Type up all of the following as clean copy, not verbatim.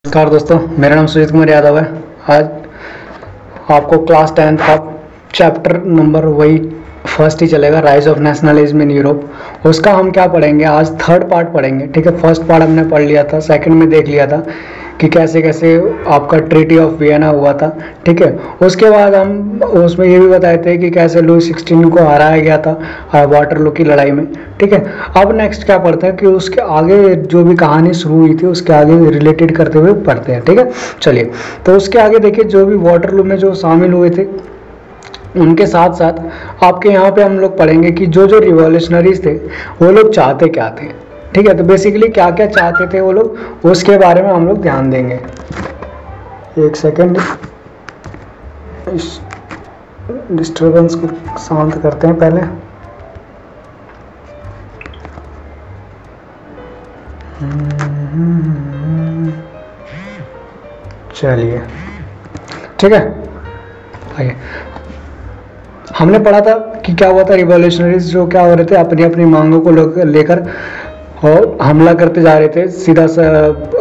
नमस्कार दोस्तों, मेरा नाम सुजीत कुमार यादव है। आज आपको क्लास 10th का चैप्टर नंबर वही फर्स्ट ही चलेगा, rise of nationalism in Europe. उसका हम क्या पढ़ेंगे, आज थर्ड पार्ट पढ़ेंगे। ठीक है, फर्स्ट पार्ट हमने पढ़ लिया था, सेकंड में देख लिया था कि कैसे कैसे आपका ट्रीटी ऑफ वियना हुआ था। ठीक है, उसके बाद हम उसमें ये भी बताए थे कि कैसे लुई 16 को हराया गया था वाटरलू की लड़ाई में। ठीक है, अब नेक्स्ट क्या पढ़ते हैं कि उसके आगे जो भी कहानी शुरू हुई थी उसके आगे रिलेटेड करते हुए पढ़ते हैं। ठीक है, चलिए तो उसके आगे देखिए, जो भी वाटरलू में जो शामिल हुए थे उनके साथ साथ आपके यहाँ पे हम लोग पढ़ेंगे कि जो जो रिवॉल्यूशनरीज थे वो लोग चाहते क्या थे। ठीक है, तो बेसिकली क्या क्या चाहते थे वो लोग, उसके बारे में हम लोग ध्यान देंगे। एक सेकेंड, इस डिस्टर्बेंस को शांत करते हैं पहले। चलिए ठीक है, आइए। हमने पढ़ा था कि क्या हुआ था, रिवॉल्यूशनरीज जो क्या हो रहे थे, अपनी अपनी मांगों को लेकर और हमला करते जा रहे थे। सीधा सा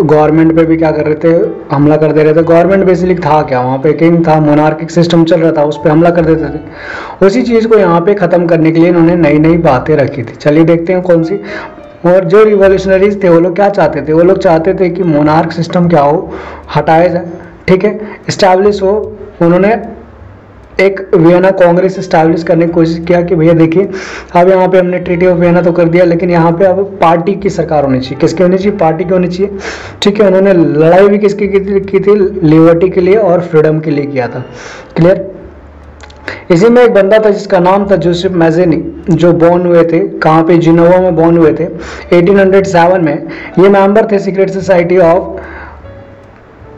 गवर्नमेंट पे भी क्या कर रहे थे, हमला कर दे रहे थे। गवर्नमेंट बेसिकली था क्या, वहाँ पे किंग था, मोनार्किक सिस्टम चल रहा था, उस पर हमला कर देते थे। उसी चीज़ को यहाँ पे ख़त्म करने के लिए इन्होंने नई नई बातें रखी थी। चलिए देखते हैं कौन सी। और जो रिवॉल्यूशनरीज थे वो लोग क्या चाहते थे, वो लोग चाहते थे कि मोनार्क सिस्टम क्या हो, हटाया जाए। ठीक है, इस्टेब्लिश हो। उन्होंने एक वियना कांग्रेस इस्टेब्लिश करने की कोशिश किया कि भैया देखिए, अब यहाँ पे हमने ट्रीटी ऑफ वियना तो कर दिया, लेकिन यहाँ पे अब पार्टी की सरकार होनी चाहिए। किसकी होनी चाहिए, पार्टी की होनी चाहिए। ठीक है, उन्होंने लड़ाई भी किसकी की थी, लिबर्टी के लिए और फ्रीडम के लिए किया था। क्लियर। इसी में एक बंदा था जिसका नाम था जोसेफ मैजेनी, जो बॉर्न हुए थे कहाँ पे, जिनोवा में बॉर्न हुए थे 1807 में। ये मेंबर थे सीक्रेट सोसाइटी ऑफ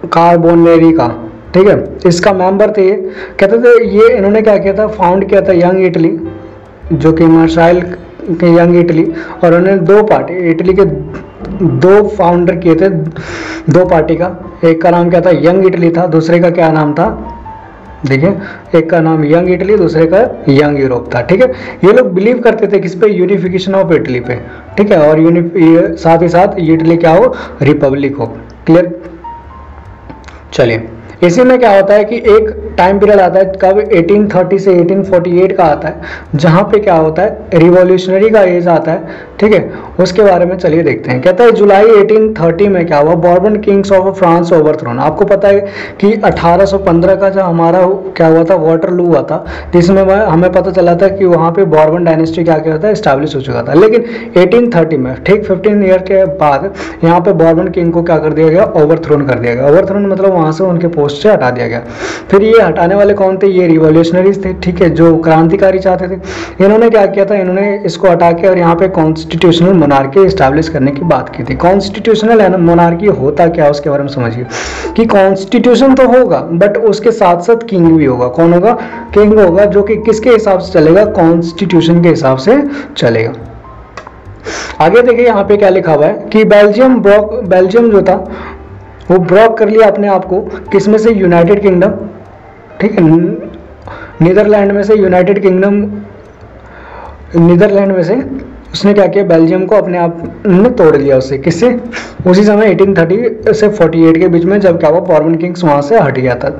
कार्बोनेरी का। ठीक है, इसका मेंबर थे। कहते थे ये, इन्होंने क्या किया था, फाउंड किया था यंग इटली, जो कि मार्शाल के यंग इटली। और उन्होंने दो पार्टी, इटली के दो फाउंडर किए थे, दो पार्टी का। एक का नाम क्या था, यंग इटली था, दूसरे का क्या नाम था, देखिए, एक का नाम यंग इटली, दूसरे का यंग यूरोप था। ठीक है, ये लोग बिलीव करते थे किस पे, यूनिफिकेशन ऑफ इटली पे। ठीक है, और साथ ही साथ इटली क्या हो, रिपब्लिक हो। क्लियर। चलिए, इसी में क्या होता है कि एक टाइम पीरियड आता है, कब, 1830 से 1848 का आता है, जहाँ पे क्या होता है, रिवॉल्यूशनरी का एज आता है। ठीक है, उसके बारे में चलिए देखते हैं। कहता है जुलाई 1830 में क्या हुआ, Bourbon Kings of France overthrown. आपको पता है कि 1815 का जो हमारा क्या हुआ था, वाटरलू हुआ था, जिसमें हमें पता चला था कि वहाँ पे बॉर्बन डायनेस्टी क्या क्या होता है, इस्टेब्लिश हो चुका था। लेकिन 1830 में ठीक 15 ईयर के बाद यहाँ पे बॉर्बन किंग को क्या कर दिया गया, ओवरथ्रोन कर दिया गया। ओवरथ्रोन मतलब वहाँ से उनके पोस्ट से हटा दिया गया। फिर ये हटाने वाले कौन थे, ये रिवॉल्यूशनरीज थे। ठीक है, जो क्रांतिकारी चाहते थे। इन्होंने क्या किया था, इन्होंने इसको हटा के और यहाँ पे कॉन्स्टिट्यूशनल मोनार्की एस्टैब्लिश करने की बात की थी। कॉन्स्टिट्यूशनल मोनार्की होता क्या, उसके बारे में समझिए कि कॉन्स्टिट्यूशन तो होगा, बट उसके साथ साथ किंग भी होगा। कौन होगा, किंग होगा, जो कि किसके हिसाब से चलेगा, कॉन्स्टिट्यूशन के हिसाब से चलेगा। आगे देखिए यहाँ पे क्या लिखा हुआ है कि बेल्जियम जो था वो ब्रॉक कर लिया अपने आप को, किसमें से, यूनाइटेड किंगडम। ठीक है, नीदरलैंड में से, यूनाइटेड किंगडम नीदरलैंड में से उसने क्या किया, बेल्जियम को अपने आप ने तोड़ लिया उससे। किससे, उसी समय 1830 से 48 के बीच में, जब क्या हुआ, बॉर्बन किंग्स वहाँ से हट गया था।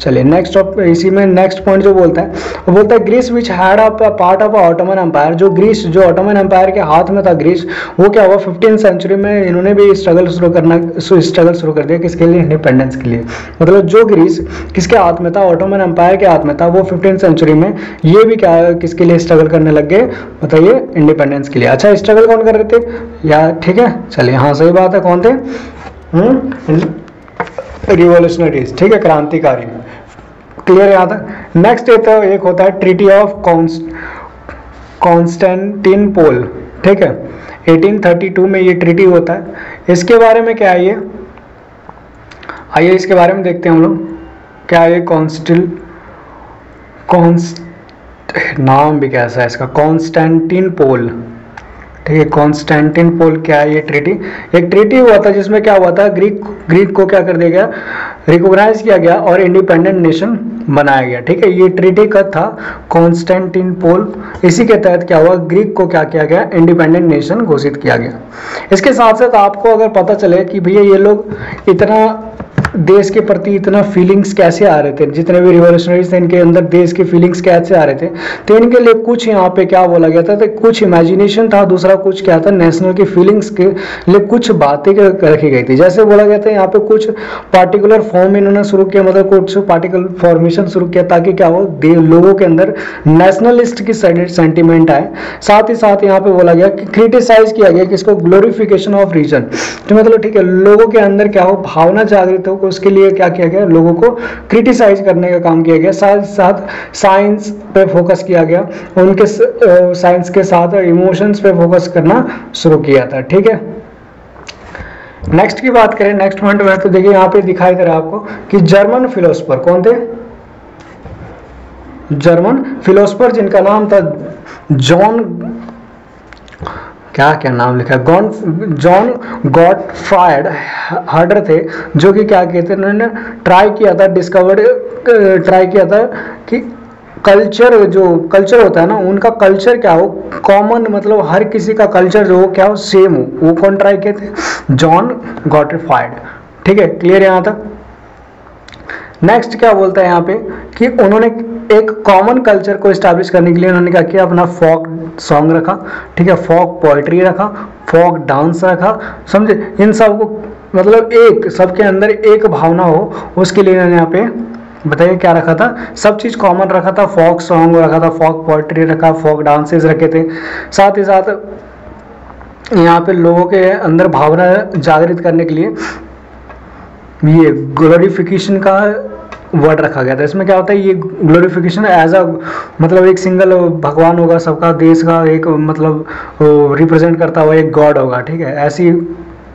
चलिए नेक्स्ट, इसी में नेक्स्ट पॉइंट जो बोलता है, वो बोलता है Greece which had a part of Ottoman Empire. जो ग्रीस, जो ऑटोमन एम्पायर के हाथ में था ग्रीस, वो क्या हुआ, 15th सेंचुरी में इन्होंने भी स्ट्रगल शुरू कर दिया, किसके लिए, इंडिपेंडेंस के लिए। मतलब जो ग्रीस किसके हाथ में था, ऑटोमन एम्पायर के हाथ में था, वो 15th सेंचुरी में ये भी क्या, किसके लिए स्ट्रगल करने लग गए, बताइए, इंडिपेंडेंस के लिए। अच्छा, स्ट्रगल कौन कर रहे थे यार, ठीक है, चलिए, हाँ सही बात है, कौन थे, रिवॉल्यूशनरीज। ठीक है, क्रांतिकारी। क्लियर यहाँ तक। नेक्स्ट एक होता है ट्रीटी ऑफ कॉन्स्टेंटिनोपल। ठीक है, 1832 में ये ट्रीटी होता है। इसके बारे में क्या है, ये आइए इसके बारे में देखते हैं हम लोग। क्या है नाम भी कैसा है इसका, कॉन्स्टेंटिनोपल। ठीक है, कॉन्स्टेंटिनोपल क्या है, ये ट्रीटी, एक ट्रीटी हुआ था जिसमें क्या हुआ था, ग्रीक को क्या कर दिया गया, रिकॉग्नाइज किया गया और इंडिपेंडेंट नेशन बनाया गया। ठीक है, ये ट्रीटी का था कॉन्स्टेंटिनोपल। इसी के तहत क्या हुआ, ग्रीक को क्या किया गया, इंडिपेंडेंट नेशन घोषित किया गया। इसके साथ साथ आपको अगर पता चले कि भैया ये लोग इतना देश के प्रति इतना फीलिंग्स कैसे आ रहे थे, जितने भी रिवॉल्यूशनरीज थे इनके अंदर देश के फीलिंग्स कैसे आ रहे थे। तो इनके लिए कुछ यहाँ पे क्या बोला गया था, तो कुछ इमेजिनेशन था, दूसरा कुछ क्या था, नेशनल की फीलिंग्स के लिए कुछ बातें रखी गई थी। जैसे बोला गया था यहाँ पे कुछ पार्टिकुलर फॉर्म इन्होंने शुरू किया, मतलब कुछ पार्टिकुलर फॉर्मेशन शुरू किया ताकि क्या हो, लोगों के अंदर नेशनलिस्ट की सेंटिमेंट आए। साथ ही साथ यहाँ पे बोला गया कि क्रिटिसाइज किया गया किसको, ग्लोरिफिकेशन ऑफ रीजन। तो मतलब ठीक है, लोगों के अंदर क्या हो, भावना जागृत हो, उसके लिए क्या किया गया, लोगों को क्रिटिसाइज करने का काम किया गया। साथ साथ साइंस पे फोकस किया गया, उनके साइंस के साथ इमोशंस पे फोकस करना शुरू किया था। ठीक है, नेक्स्ट की बात करें, नेक्स्ट पॉइंट में तो देखिए यहाँ पे दिखाई दे रहा है आपको कि जर्मन फिलोसफर कौन थे, जर्मन फिलोसफर जिनका नाम था जॉन, क्या नाम लिखा है, जॉन गॉटफ्राइड हर्डर थे, जो कि क्या कहते हैं, उन्होंने ट्राई किया था, ट्राई किया था कि कल्चर, जो कल्चर होता है ना, उनका कल्चर क्या हो, कॉमन, मतलब हर किसी का कल्चर जो हो क्या हो, सेम हो। वो कौन ट्राई किए थे, जॉन गॉटफ्राइड। ठीक है, क्लियर यहाँ तक। नेक्स्ट क्या बोलता है यहाँ पे कि उन्होंने एक कॉमन कल्चर को एस्टैब्लिश करने के लिए उन्होंने क्या किया, अपना फोक सॉन्ग रखा, ठीक है, फोक पोएट्री रखा, फोक डांस रखा, समझे। इन सब को मतलब एक सबके अंदर एक भावना हो, उसके लिए इन्होंने यहाँ पे बताइए क्या रखा था, सब चीज़ कॉमन रखा था, फोक सॉन्ग रखा था, फोक पोएट्री रखा, फोक डांसेस रखे थे। साथ ही साथ यहाँ पे लोगों के अंदर भावना जागृत करने के लिए ये ग्लोरिफिकेशन का वर्ड रखा गया था। इसमें क्या होता है, ये ग्लोरिफिकेशन एज अ मतलब एक सिंगल भगवान होगा, सबका देश का एक मतलब रिप्रेजेंट करता हुआ एक गॉड होगा। ठीक है, ऐसी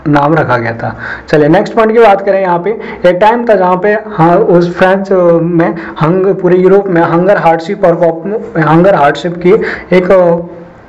नाम रखा गया था। चलिए नेक्स्ट पॉइंट की बात करें, यहाँ पे एक टाइम था जहाँ पे हाँ उस फ्रेंच में पूरे यूरोप में हंगर हार्डशिप की एक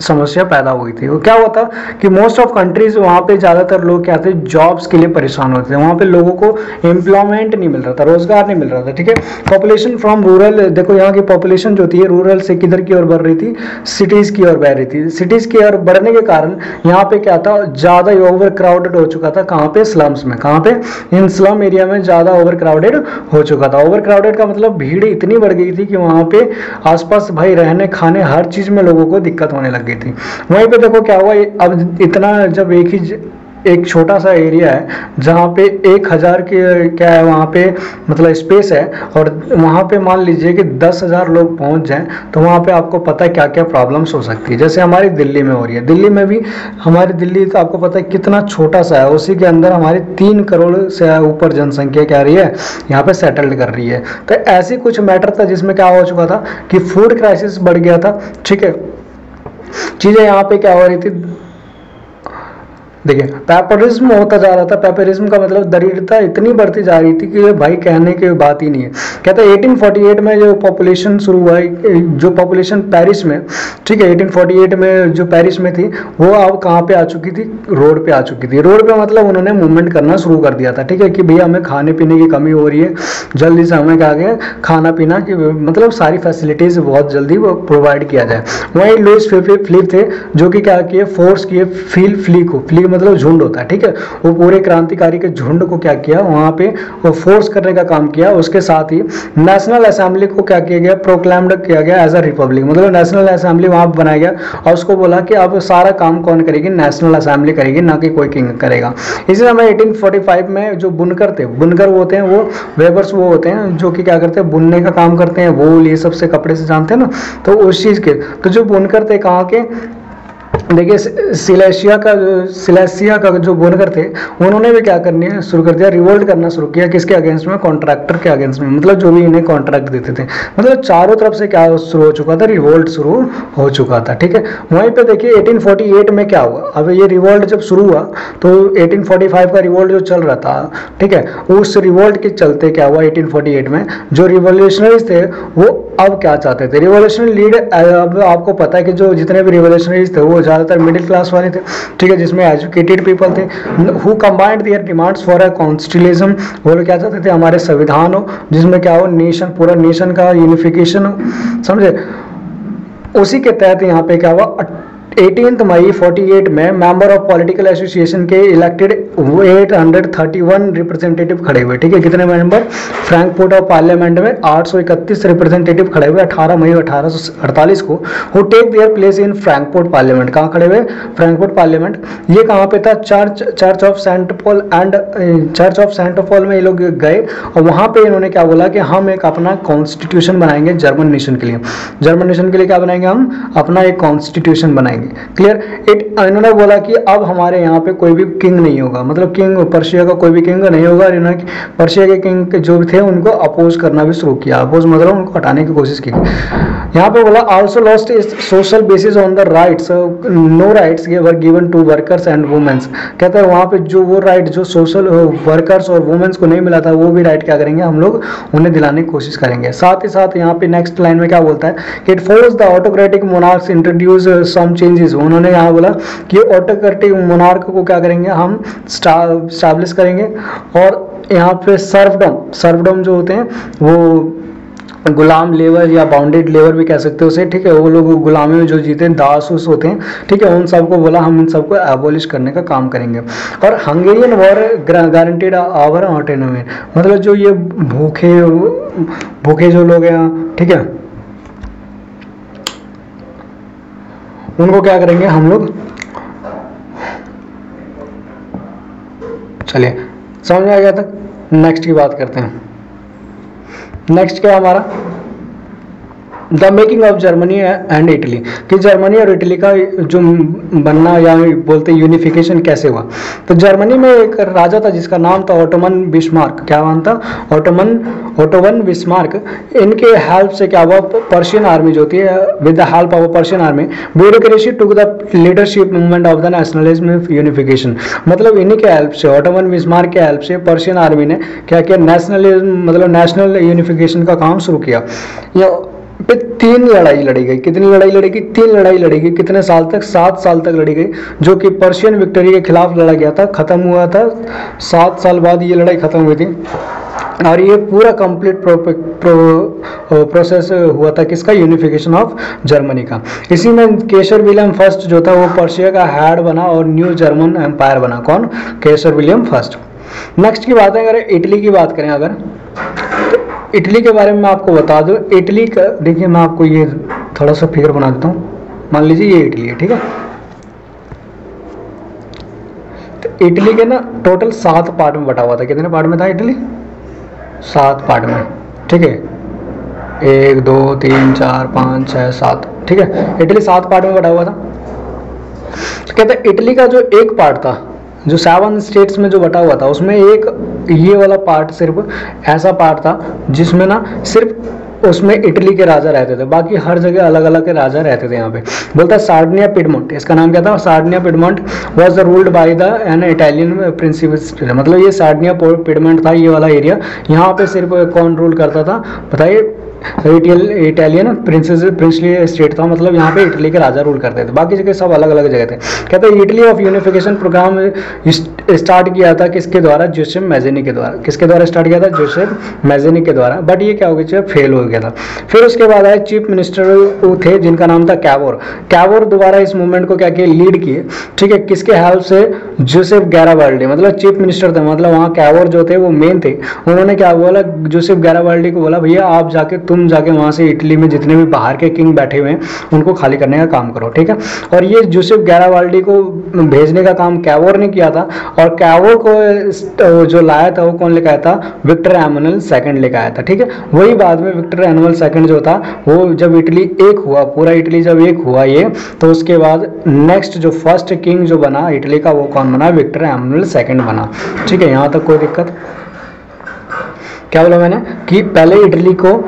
समस्या पैदा हुई थी। वो क्या हुआ था कि मोस्ट ऑफ कंट्रीज वहाँ पे ज़्यादातर लोग क्या थे, जॉब्स के लिए परेशान होते थे। वहाँ पे लोगों को एम्प्लॉयमेंट नहीं मिल रहा था, रोजगार नहीं मिल रहा था। ठीक है, पॉपुलेशन फ्रॉम रूरल, देखो यहाँ की पॉपुलेशन जो थी रूरल से किधर की ओर बढ़ रही थी, सिटीज़ की ओर बढ़ रही थी। सिटीज़ की ओर बढ़ने के कारण यहाँ पे क्या था, ज़्यादा ओवर क्राउडेड हो चुका था। कहाँ पे, स्लम्स में, कहाँ पे, इन स्लम एरिया में ज़्यादा ओवर क्राउडेड हो चुका था। ओवर क्राउडेड का मतलब भीड़ इतनी बढ़ गई थी कि वहाँ पे आसपास भाई रहने खाने हर चीज़ में लोगों को दिक्कत होने लग गई थी। वहीं पे देखो क्या हुआ, अब इतना जब एक छोटा सा एरिया है जहाँ पे 1000 के क्या है वहाँ पे मतलब स्पेस है, और वहाँ पे मान लीजिए कि 10,000 लोग पहुँच जाएं, तो वहाँ पे आपको पता है क्या क्या प्रॉब्लम्स हो सकती है। जैसे हमारी दिल्ली में हो रही है, दिल्ली में भी हमारी दिल्ली तो आपको पता है कितना छोटा सा है, उसी के अंदर हमारी 3 करोड़ से ऊपर जनसंख्या क्या रही है, यहाँ पे सेटल्ड कर रही है। तो ऐसी कुछ मैटर था जिसमें क्या हो चुका था कि फूड क्राइसिस बढ़ गया था। ठीक है, चीजें यहाँ पे क्या हो रही थी, देखिए पैपरिज्म होता जा रहा था। पैपरिज्म का मतलब दरिद्रता इतनी बढ़ती जा रही थी कि भाई कहने की बात ही नहीं है। कहते हैं 1848 में जो पॉपुलेशन शुरू हुआ, जो पॉपुलेशन पेरिस में, ठीक है 1848 में जो पेरिस में थी, वो अब कहाँ पे आ चुकी थी, रोड पे आ चुकी थी। रोड पे मतलब उन्होंने मूवमेंट करना शुरू कर दिया था। ठीक है, कि भैया हमें खाने पीने की कमी हो रही है, जल्दी से हमें क्या गया खाना पीना की मतलब सारी फैसिलिटीज बहुत जल्दी वो प्रोवाइड किया जाए। वहीं लुइस फिलिप थे जो कि क्या किए, फोर्स किए फ्ली को, फ्ली मतलब झुंड होता है। ठीक है, वो पूरे क्रांतिकारी के झुंड को क्या किया, वहां पे वो फोर्स करने का काम किया। उसके साथ ही नेशनल असेंबली को क्या किया गया, प्रोक्लेम्ड किया गया एज अ रिपब्लिक, मतलब नेशनल असेंबली वहां पर बनाया गया और उसको बोला कि अब सारा काम कौन करेगी, नेशनल असेंबली करेगी, ना कि कोई किंग करेगा। इसी समय 1845 में जो बुनकर थे, बुनकर वो होते हैं, वो वेबर्स वो होते हैं जो कि क्या करते हैं, बुनने का काम करते हैं, वूल ये सबसे कपड़े से जानते हैं ना, तो उस चीज के तो जो बुनकर थे कहाँ के, देखिए सिलेशिया का जो बुनकर थे, उन्होंने भी क्या करनी है शुरू कर दिया, रिवोल्ट करना शुरू किया। किसके अगेंस्ट में, कॉन्ट्रैक्टर के अगेंस्ट में, मतलब जो भी इन्हें कॉन्ट्रैक्ट देते थे। मतलब चारों तरफ से क्या शुरू हो चुका था, रिवोल्ट शुरू हो चुका था। ठीक है, वहीं पे देखिए 1848 में क्या हुआ। अब ये रिवोल्ट जब शुरू हुआ तो 1845 का रिवोल्ट जो चल रहा था, ठीक है, उस रिवोल्ट के चलते क्या हुआ 1848 में, जो रिवोल्यूशनरीज थे वो अब क्या चाहते थे, रिवोल्यूशनरी लीड। अब आपको पता है कि जो जितने भी रिवोल्यूशनरीज थे वो ज़्यादातर मिडिल क्लास वाले थे। ठीक है, जिसमें एजुकेटेड पीपल थे, who combined there demands for a constitutionalism. वो लोग क्या चाहते थे, हमारे संविधान हो जिसमें क्या हो, नेशन, पूरा नेशन का यूनिफिकेशन हो, समझे। उसी के तहत यहाँ पे क्या हुआ, 18 मई 48 में मेंबर ऑफ पॉलिटिकल एसोसिएशन के इलेक्टेड 831 रिप्रेजेंटेटिव खड़े हुए, ठीक है। कितने मेंबर? फ्रैंकफर्ट ऑफ पार्लियामेंट में 831 रिप्रेजेंटेटिव खड़े हुए 18 मई 1848 को, who take their place in Frankfurt parliament. कहाँ खड़े हुए? Frankfurt parliament. ये कहाँ पे था? Church of Saint Paul and church of Saint Paul में ये लोग गए और वहाँ पे इन्होंने क्या बोला कि हम एक अपना कॉन्स्टिट्यूशन बनाएंगे जर्मन नेशन के लिए। जर्मन नेशन के लिए क्या बनाएंगे? हम अपना एक कॉन्स्टिट्यूशन बनाएंगे। क्लियर? इन्होंने बोला कि अब हमारे यहाँ पे कोई भी किंग नहीं होगा, मतलब किंग पर्शिया का कोई भी किंग नहीं होगा। और इन्होंने पर्शिया के किंग जो भी थे उनको अपोज करना भी शुरू किया। अपोज मतलब उनको हटाने की कोशिश की। यहाँ पे बोला also lost social basis on the rights, no rights were given to workers and womens. कहते हैं वहाँ पे जो वो राइट जो सोशल वर्कर्स और वुमेन्स को नहीं मिला था वो भी राइट क्या करेंगे हम लोग उन्हें दिलाने की कोशिश करेंगे। साथ ही साथ यहाँ पे नेक्स्ट लाइन में क्या बोलता है कि it force the autocratic monarchs introduce some changes. उन्होंने यहाँ बोला कि ऑटोक्रेटिक मोनार्क को क्या करेंगे हम स्टैब्लिश करेंगे। और यहाँ पे सर्वडम जो होते हैं वो गुलाम लेबर या बाउंडेड लेबर भी कह सकते हो उसे, ठीक है। वो लोग गुलामी में जो जीते हैं दास होते हैं, ठीक है। उन सबको बोला हम इन सबको एबॉलिश करने का काम करेंगे। और Hungarian war guaranteed our autonomy, मतलब जो ये भूखे जो लोग हैं, ठीक है, उनको क्या करेंगे हम लोग। चलिए समझ में आ गया था। नेक्स्ट की बात करते हैं। नेक्स्ट क्या हमारा the making of Germany and Italy, कि जर्मनी और इटली का जो बनना या बोलते यूनिफिकेशन कैसे हुआ। तो जर्मनी में एक राजा था जिसका नाम था ओटोमन बिस्मार्क। क्या नाम था? Ottoman Bismarck. इनके हेल्प से क्या हुआ, पर्शियन आर्मी जो थी with the help of Persian army bureaucracy took the leadership movement of the nationalism unification. मतलब इन्हीं के हेल्प से, ओटोमन बिस्मार्क के हेल्प से पर्शियन आर्मी ने क्या किया, नेशनलिज्म मतलब नेशनल यूनिफिकेशन का काम शुरू किया। पे 3 लड़ाई लड़ी गई। कितनी लड़ाई लड़ी गई? 3 लड़ाई लड़ी गई। कितने साल तक? 7 साल तक लड़ी गई, जो कि पर्शियन विक्टोरी के खिलाफ लड़ा गया था। खत्म हुआ था 7 साल बाद ये लड़ाई खत्म हुई थी। और ये पूरा कंप्लीट प्रोसेस हुआ था किसका? यूनिफिकेशन ऑफ जर्मनी का। इसी में केसर विलियम फर्स्ट जो था वो पर्शिया का हेड बना और न्यू जर्मन एम्पायर बना। कौन? केसर विलियम फर्स्ट। नेक्स्ट की बात है, अगर इटली की बात करें, अगर इटली के बारे में मैं आपको बता दूं। इटली का देखिए, मैं आपको ये थोड़ा सा फिगर बना देता हूँ। मान लीजिए ये इटली है, ठीक है। तो इटली के ना टोटल 7 पार्ट में बटा हुआ था। कितने पार्ट में था इटली? 7 पार्ट में, ठीक है। 1 2 3 4 5 6 7, ठीक है। इटली 7 पार्ट में बटा हुआ था। तो कहते हैं इटली का जो एक पार्ट था, जो 7 स्टेट्स में जो बटा हुआ था, उसमें एक ये वाला पार्ट सिर्फ ऐसा पार्ट था जिसमें ना सिर्फ उसमें इटली के राजा रहते थे, बाकी हर जगह अलग अलग के राजा रहते थे। यहाँ पे बोलता है सार्डिनिया पिडमोंट। इसका नाम क्या था? Sardinia Piedmont was ruled by the an Italian principal. मतलब ये सार्डिनिया पिडमोंट था, ये वाला एरिया। यहाँ पे सिर्फ कौन रूल करता था बताइए? इटालियन प्रिंसली स्टेट था, मतलब यहाँ पे इटली के राजा रूल करते थे। बाकी जगह सब अलग अलग जगह थे। कहते हैं Italy of unification programme start किया था किसके द्वारा? जोसेफ मैज़ेनी के द्वारा। किसके द्वारा स्टार्ट किया था? जोसेफ मैज़ेनी के द्वारा। बट ये क्या हो गया? फेल हो गया था। फिर उसके बाद आए चीफ मिनिस्टर थे जिनका नाम था कैवोर। कैवोर दोबारा इस मूवमेंट को क्या किया? लीड किए, ठीक है। किसके हेल्प से? जोसेफ गैराबाल्डी, मतलब चीफ मिनिस्टर थे, मतलब वहाँ कैवोर जो थे वो मेन थे। उन्होंने क्या बोला? जोसेफ गैराबाल्डी को बोला भैया आप तुम जाके वहाँ से इटली में जितने भी बाहर के किंग बैठे हुए हैं उनको खाली करने का काम करो, ठीक है। और ये जोसेफ गैराबाल्डी को भेजने का काम कैवोर ने किया था। और कैवोर को जो लाया था वो कौन लेकर आया था? विक्टर एमैनुअल सेकंड लेकर आया था, ठीक है। वही बाद में विक्टर एमैनुअल सेकंड जो था वो जब इटली एक हुआ, पूरा इटली जब एक हुआ ये, तो उसके बाद नेक्स्ट जो फर्स्ट किंग जो बना इटली का वो कौन बना? विक्टर एमैनुअल सेकंड बना, ठीक है। यहाँ तक कोई दिक्कत? क्या बोला मैंने कि पहले इटली को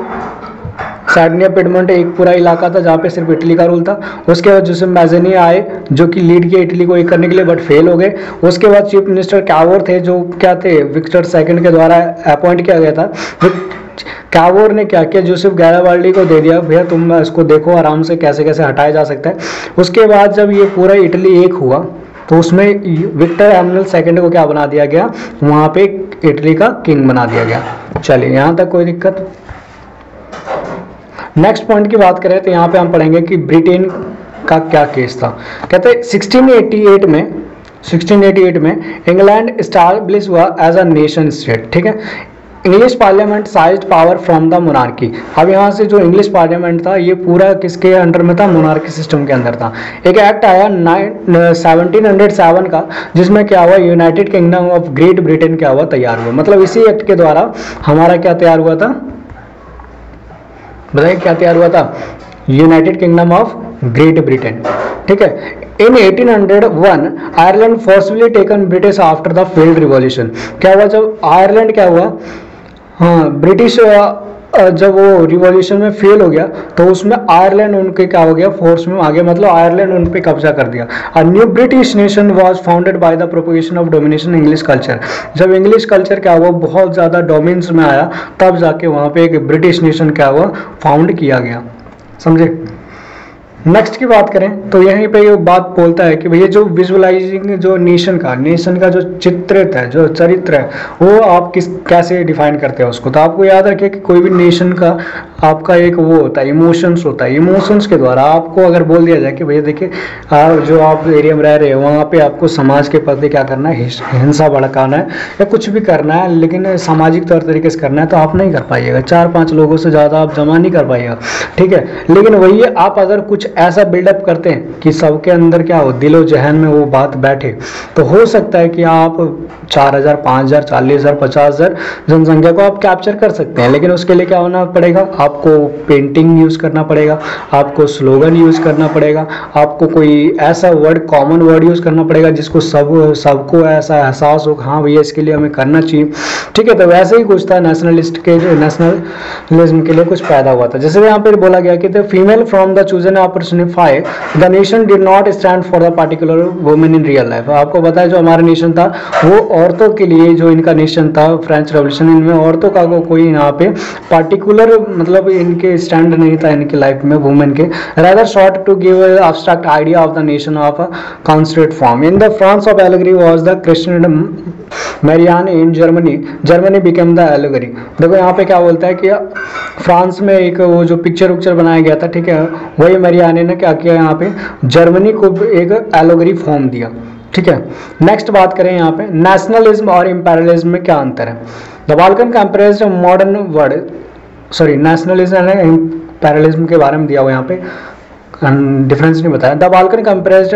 सार्डिनिया पिडमोंट एक पूरा इलाका था जहाँ पे सिर्फ इटली का रूल था। उसके बाद जोसेफ मैज़ेनी आए जो कि लीड किया इटली को एक करने के लिए, बट फेल हो गए। उसके बाद चीफ मिनिस्टर कैवोर थे जो क्या थे? विक्टर सेकंड के द्वारा अपॉइंट किया गया था। कैवोर ने क्या किया? जोसेफ गैराबाल्डी को दे दिया भैया तुम इसको देखो आराम से कैसे कैसे हटाया जा सकता है। उसके बाद जब ये पूरा इटली एक हुआ तो उसमें विक्टर एमैनुअल सेकंड को क्या बना दिया गया? वहाँ पे इटली का किंग बना दिया गया। चलिए यहाँ तक कोई दिक्कत? नेक्स्ट पॉइंट की बात करें तो यहाँ पे हम पढ़ेंगे कि ब्रिटेन का क्या केस था। कहते हैं 1688 में इंग्लैंड एस्टैब्लिश हुआ एज अ नेशन स्टेट, ठीक है। English parliament sized power from the monarchy. अब यहाँ से जो इंग्लिश पार्लियामेंट था ये पूरा किसके अंडर में था, मोनार्की सिस्टम के अंदर था। एक एक्ट आया 1707 का, जिसमें क्या हुआ, United kingdom of great Britain क्या हुआ, तैयार हुआ। मतलब इसी एक्ट के द्वारा हमारा क्या तैयार हुआ था, बताइए क्या तैयार हुआ था, United kingdom of great Britain, ठीक है। इन 1801 Ireland forcefully taken British after the failed revolution. क्या हुआ, जब आयरलैंड क्या हुआ, हाँ ब्रिटिश जब वो रिवॉल्यूशन में फेल हो गया तो उसमें आयरलैंड उनके क्या हो गया, फोर्स में आ गया, मतलब आयरलैंड उन पे कब्जा कर दिया। A new British nation was founded by the propagation of domination English culture. जब इंग्लिश कल्चर क्या हुआ बहुत ज़्यादा डोमिनेंस में आया, तब जाके वहाँ पे एक ब्रिटिश नेशन क्या हुआ, फाउंड किया गया, समझे। नेक्स्ट की बात करें तो यहीं पे ये बात बोलता है कि भैया जो विजुअलाइजिंग जो नेशन का जो चित्रित है, जो चरित्र है, वो आप कैसे डिफाइन करते हैं उसको। तो आपको याद रखिए कि कोई भी नेशन का आपका एक वो होता है, इमोशंस होता है। इमोशंस के द्वारा आपको अगर बोल दिया जाए कि भैया देखिए जो आप एरिया में रह रहे हो वहाँ पे आपको समाज के प्रति क्या करना है, हिंसा भड़काना है या कुछ भी करना है, लेकिन सामाजिक तौर तरीके से करना है तो आप नहीं कर पाइएगा। 4-5 लोगों से ज़्यादा आप जमा नहीं कर पाइएगा, ठीक है। लेकिन वही आप अगर कुछ ऐसा बिल्डअप करते हैं कि सबके अंदर क्या हो, दिलो जहन में वो बात बैठे, तो हो सकता है कि आप 4000, 5000, 40000, 50000 जनसंख्या को आप कैप्चर कर सकते हैं। लेकिन उसके लिए क्या होना पड़ेगा, आपको पेंटिंग यूज करना पड़ेगा, आपको स्लोगन यूज करना पड़ेगा, आपको कोई ऐसा वर्ड, कॉमन वर्ड यूज करना पड़ेगा जिसको सबको ऐसा एहसास हो, हाँ भैया इसके लिए हमें करना चाहिए, ठीक है। तो वैसे ही कुछ था नेशनलिज्म के लिए कुछ पैदा हुआ था। जैसे यहाँ पे बोला गया कि the female from the chosen personify the nation did not stand for the particular women in real life. आपको पता है जो हमारा नेशन था वो औरतों के लिए, जो इनका नेशन था फ्रेंच रेवोल्यूशन, इनमें औरतों का कोई यहाँ पे पार्टिकुलर मतलब इनके स्टैंड नहीं था इनके लाइफ में वुमेन के। Rather short to give abstract idea of the nation of a constitute form. In the France of allegory was the Christian Marianne in Germany became the allegory. देखो यहाँ पे क्या बोलता है कि फ्रांस में एक वो जो पिक्चर बनाया गया था, ठीक है, वही मैरियाने ने क्या किया, यहाँ पे जर्मनी को एक एलोगरी फॉर्म दिया, ठीक है। नेक्स्ट बात करें यहाँ पे नेशनलिज्म और इंपेरियलिज्म में क्या अंतर है। The Balkan compares modern word, sorry nationalism and imperialism के बारे में दिया हुआ यहाँ पे, डिफरेंस नहीं बताया। The Balkan compares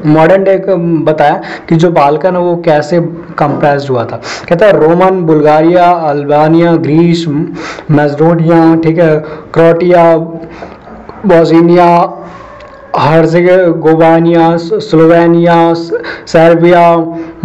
modern day को बताया कि जो बाल्कन है वो कैसे कंप्रेस्ड हुआ था। कहता है Roman, Bulgaria, Albania, Greece, Macedonia, ठीक है, Croatia, Bosnia, Herzegovina, Slovenia, Serbia,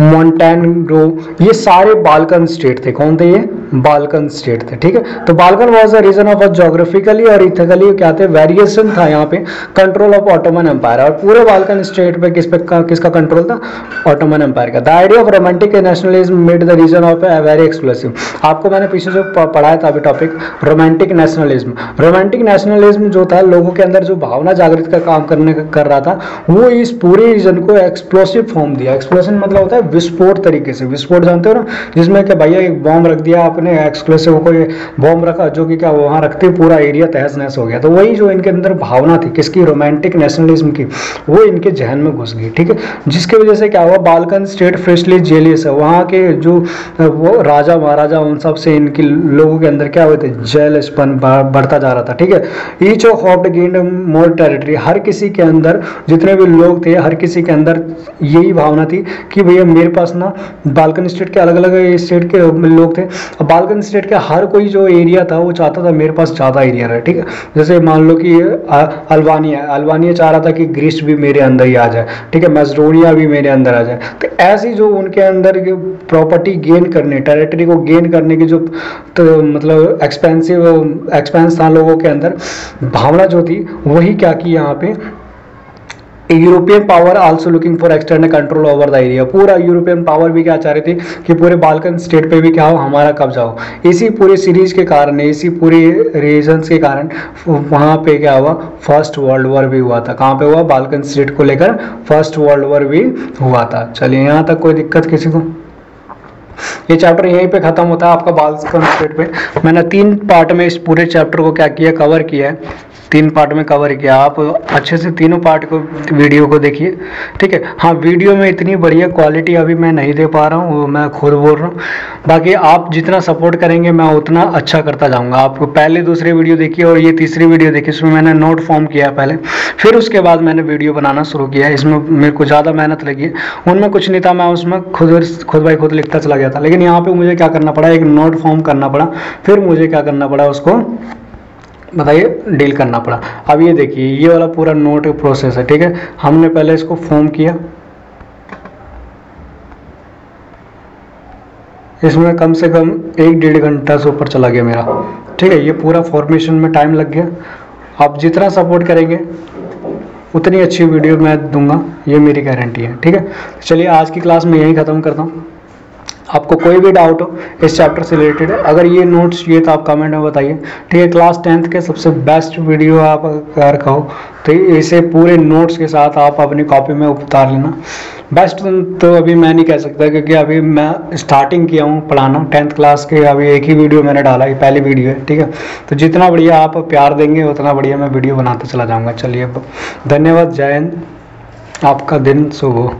Montenegro, ये सारे बाल्कन स्टेट थे। कौन थे ये, बाल्कन स्टेट थे, ठीक है। तो Balkan was a region of geographically और इथिकली क्या थे, वेरिएशन था यहाँ पे कंट्रोल ऑफ ऑटोमन एम्पायर। और पूरे बाल्कन स्टेट पे किसका कंट्रोल था, ऑटोमन एम्पायर का। The idea of romantic nationalism made the region of a very explosive. आपको मैंने पीछे जो पढ़ाया था अभी topic, romantic nationalism. Romantic nationalism जो था लोगों के अंदर जो भावना जागृत का काम कर रहा था, वो इस पूरे रीजन को एक्सप्लोसिव फॉर्म दिया। एक्सप्लोजन मतलब होता है विस्फोट तरीके से। विस्फोट जानते हो ना, जिसमें क्या भैया एक बॉम्ब रख दिया आपने, एक्सप्लोसिव कोई बॉम्ब रखा जो कि क्या वहां रखते पूरा एरिया तहस नहस हो गया। तो वही जो इनके अंदर भावना थी किसकी, रोमांटिक नेशनलिज्म की, वो इनके जहन में घुस गई, ठीक है। जिसकी वजह से क्या हुआ, बाल्कन स्टेट फ्रेशली जेलियस है। वहाँ के जो वो राजा महाराजा उन सब से इनके लोगों के अंदर क्या हुए थे, जेलसपन बढ़ता जा रहा था, ठीक है। Each of hopped gained more territory. हर किसी के अंदर, जितने भी लोग थे, हर किसी के अंदर यही भावना थी कि भैया मेरे पास ना, बाल्कन स्टेट के अलग अलग स्टेट के लोग थे, बाल्कन स्टेट का हर कोई जो एरिया था वो चाहता था मेरे पास ज़्यादा एरिया रहे, ठीक है। जैसे मान लो कि अल्बानिया चाह रहा था कि ग्रीस भी मेरे अंदर ही आ जाए, ठीक है, मैसेडोनिया भी मेरे अंदर आ जाए। तो ऐसी जो उनके अंदर प्रॉपर्टी गेन करने, टेरिटरी को गेन करने की जो तो मतलब एक्सपेंस था लोगों के अंदर, भावना जो थी, वही क्या की यहाँ पे European power also looking for external control over the area. पूरा यूरोपियन पावर भी क्या चाह रही थी कि पूरे बाल्कन स्टेट पे भी क्या हो, हमारा कब्जा हो। इसी पूरी सीरीज के कारण, इसी पूरी रीजन्स के कारण वहाँ पे क्या हुआ, फर्स्ट वर्ल्ड वॉर भी हुआ था। कहाँ पे हुआ, बाल्कन स्टेट को लेकर फर्स्ट वर्ल्ड वॉर भी हुआ था। चलिए यहाँ तक कोई दिक्कत किसी को। ये चैप्टर यहीं पे खत्म होता है आपका बाल्कन स्टेट पे। मैंने 3 पार्ट में इस पूरे चैप्टर को क्या किया, कवर किया है। 3 पार्ट में कवर किया। आप अच्छे से तीनों पार्ट को वीडियो को देखिए, ठीक है। हाँ, वीडियो में इतनी बढ़िया क्वालिटी अभी मैं नहीं दे पा रहा हूँ, वो मैं खुद बोल रहा हूँ। बाकी आप जितना सपोर्ट करेंगे मैं उतना अच्छा करता जाऊँगा। आपको पहले दूसरी वीडियो देखिए और ये तीसरी वीडियो देखिए, इसमें मैंने नोट फॉर्म किया पहले, फिर उसके बाद मैंने वीडियो बनाना शुरू किया। इसमें मेरे को ज़्यादा मेहनत लगी है, उनमें कुछ नहीं था, मैं उसमें खुद बाई खुद लिखता चला गया था। लेकिन यहाँ पे मुझे क्या करना पड़ा, एक नोट फॉर्म करना पड़ा, फिर मुझे क्या करना पड़ा, उसको बताइए डील करना पड़ा। अब ये देखिए, ये वाला पूरा नोट प्रोसेस है, ठीक है। हमने पहले इसको फॉर्म किया, इसमें कम से कम 1-1.5 घंटा से ऊपर चला गया मेरा, ठीक है। ये पूरा फॉर्मेशन में टाइम लग गया। आप जितना सपोर्ट करेंगे उतनी अच्छी वीडियो मैं दूंगा, ये मेरी गारंटी है, ठीक है। चलिए आज की क्लास में यहीं ख़त्म करता हूँ। आपको कोई भी डाउट हो इस चैप्टर से रिलेटेड, अगर ये नोट्स चाहिए तो आप कमेंट में बताइए, ठीक है। क्लास 10th के सबसे बेस्ट वीडियो आप अगर कहो तो इसे पूरे नोट्स के साथ आप अपनी कॉपी में उतार लेना। बेस्ट तो अभी मैं नहीं कह सकता, क्योंकि अभी मैं स्टार्टिंग किया हूँ पढ़ाना 10th क्लास के। अभी एक ही वीडियो मैंने डाला, ये पहली वीडियो है, ठीक है। तो जितना बढ़िया आप प्यार देंगे उतना बढ़िया मैं वीडियो बनाते चला जाऊँगा। चलिए, धन्यवाद, जय हिंद, आपका दिन शुभ हो।